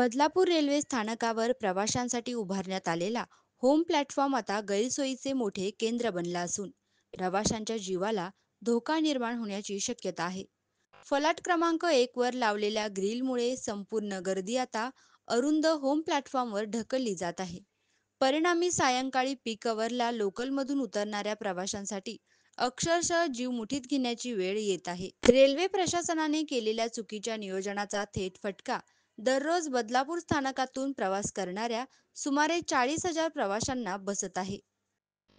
Badlapur railway स्थानकावर प्रवाशांसाठी उभारण्यात आलेला होम प्लॅटफॉर्म आता गैरसोयीचे मोठे केंद्र बनला असून प्रवाशांच्या जीवाला धोका निर्माण होण्याची शक्यता आहे. फलाट क्रमांक 1 वर लावलेल्या ग्रिलमुळे संपूर्ण गर्दी आता अरुंद होम प्लॅटफॉर्मवर ढकलली जात आहे. परिणामी सायंकाळी पीक अवरला लोकलमधून उतरणाऱ्या प्रवाशांसाठी अक्षरशः जीव मुठीत घेण्याची वेळ येत आहे. रेल्वे प्रशासनाने केलेल्या चुकीच्या नियोजनाचा थेट फटका दररोज बदलापूर स्थानकातून प्रवास करणाऱ्या सुमारे 40,000 प्रवाशांना बसत आहे.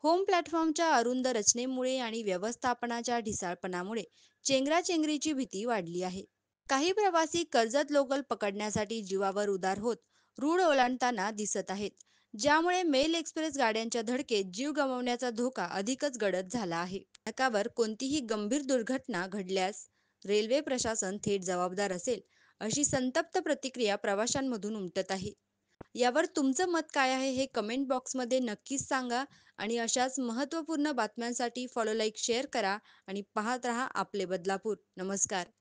होम प्लॅटफॉर्मच्या अरुंद रचनेमुळे आणि व्यवस्थापनाच्या ढिसाळपणामुळे चेंगराचेंगरीची भीती वाढली आहे. काही प्रवासी कर्जत लोकल पकडण्यासाठी जीवावर उदार होत रूळ ओलांडताना दिसत आहेत, ज्यामुळे मेल एक्सप्रेस गाड्यांच्या धडकेत जीव गमावण्याचा धोका अधिकच गडद झाला आहे. स्थानकावर कोणतीही गंभीर दुर्घटना घडल्यास रेल्वे प्रशासन थेट जबाबदार असेल, अशी संतप्त प्रतिक्रिया प्रवाशांमधून उमटत आहे. यावर तुमचं मत काय आहे हे कमेंट बॉक्समध्ये नक्कीच सांगा. आणि अशाच महत्त्वपूर्ण बातम्यांसाठी फॉलो, लाईक, शेअर करा आणि पाहत रहा आपले बदलापूर. नमस्कार.